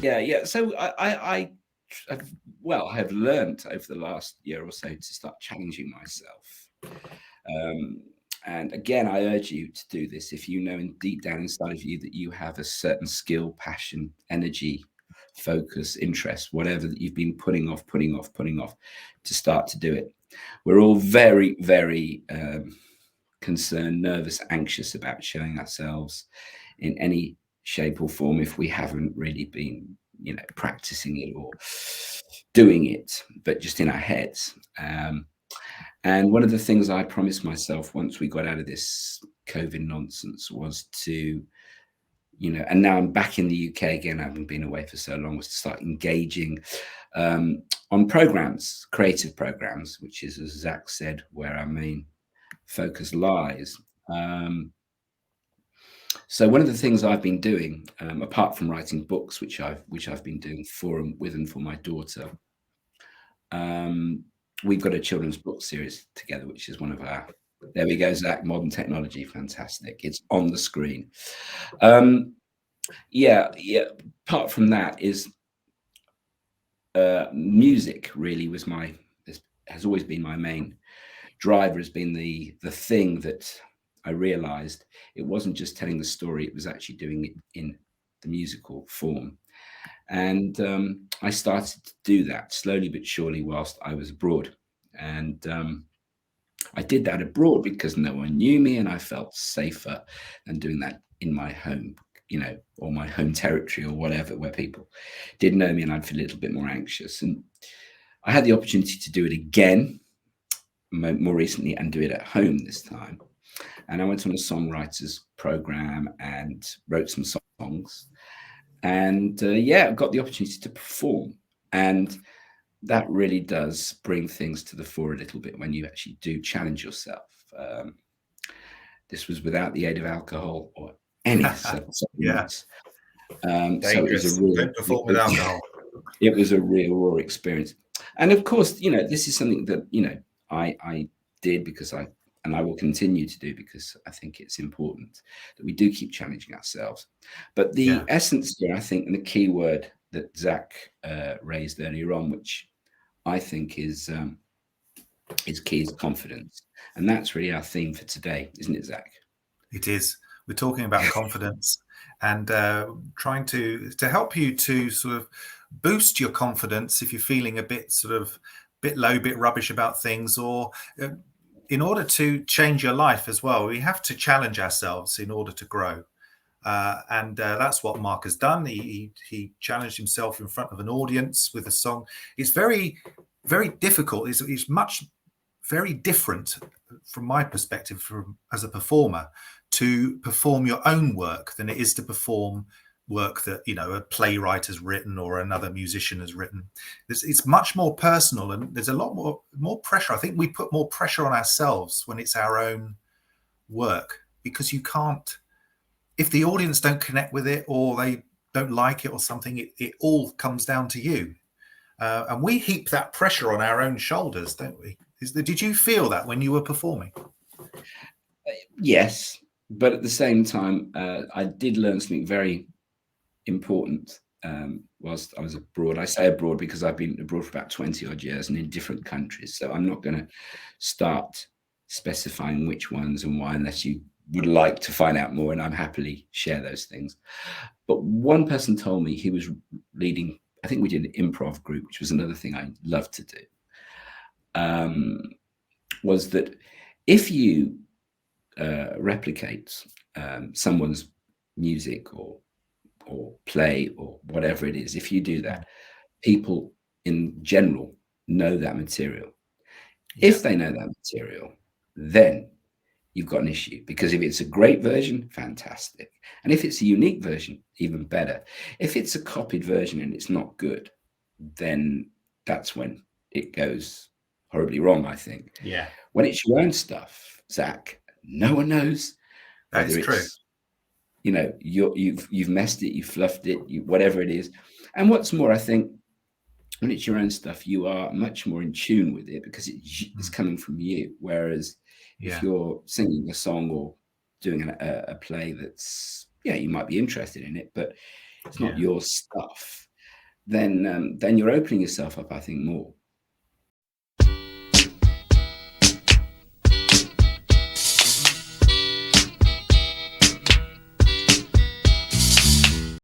Yeah. So I have learned over the last year or so to start challenging myself. Um, and again, I urge you to do this if you know in deep down inside of you that you have a certain skill, passion, energy, focus, interest, whatever that you've been putting off, to start to do it. We're all very, very concerned, nervous, anxious about showing ourselves in any shape or form if we haven't really been, practicing it or doing it, but just in our heads. And one of the things I promised myself once we got out of this COVID nonsense was to, and now I'm back in the UK again, I haven't been away for so long, was to start engaging on programs, creative programs, which is, as Zac said, where our main focus lies. So one of the things I've been doing, apart from writing books, which I've been doing for and with and for my daughter, we've got a children's book series together, which is one of our. There we go, Zac. Modern technology, fantastic. It's on the screen. Yeah. Apart from that, is music. Really, has always been my main driver. Has been the thing that I realized it wasn't just telling the story; it was actually doing it in the musical form. And I started to do that slowly but surely whilst I was abroad. And I did that abroad because no one knew me and I felt safer than doing that in my home, or my home territory or whatever, where people did know me and I'd feel a little bit more anxious. And I had the opportunity to do it again more recently and do it at home this time. And I went on a songwriters program and wrote some songs. And got the opportunity to perform. And that really does bring things to the fore a little bit when you actually do challenge yourself. This was without the aid of alcohol or any supplements. So it was Don't perform with alcohol. It was a real raw experience. And of course, this is something that, I did because I will continue to do because I think it's important that we do keep challenging ourselves. But the essence here, I think, and the key word that Zac raised earlier on, which I think is key, is confidence. And that's really our theme for today, isn't it, Zac? It is. We're talking about confidence and trying to help you to sort of boost your confidence if you're feeling a bit low, bit rubbish about things, or in order to change your life as well, we have to challenge ourselves in order to grow. And that's what Mark has done. He challenged himself in front of an audience with a song. It's very, very difficult. It's very different from my perspective as a performer to perform your own work than it is to perform work that a playwright has written or another musician has written. It's much more personal, and there's a lot more pressure. I think we put more pressure on ourselves when it's our own work, because you can't, if the audience don't connect with it or they don't like it or something, it all comes down to you. And we heap that pressure on our own shoulders, don't we? Did you feel that when you were performing? Yes, but at the same time, I did learn something very important whilst I was abroad. I say abroad because I've been abroad for about 20 odd years and in different countries. So I'm not going to start specifying which ones and why, unless you would like to find out more, and I'm happily share those things. But one person told me, he was leading, I think we did an improv group, which was another thing I loved to do, was that if you replicate someone's music or play or whatever it is, if you do that, people in general know that material. If they know that material, then you've got an issue, because if it's a great version, fantastic. And if it's a unique version, even better. If it's a copied version and it's not good, then that's when it goes horribly wrong, I think. Yeah. When it's your own stuff, Zac, no one knows whether it's true. You've messed it, you fluffed it, whatever it is. And what's more, I think when it's your own stuff, you are much more in tune with it because it's coming from you. Whereas if you're singing a song or doing a play that's, you might be interested in it, but it's not your stuff. then you're opening yourself up, I think, more.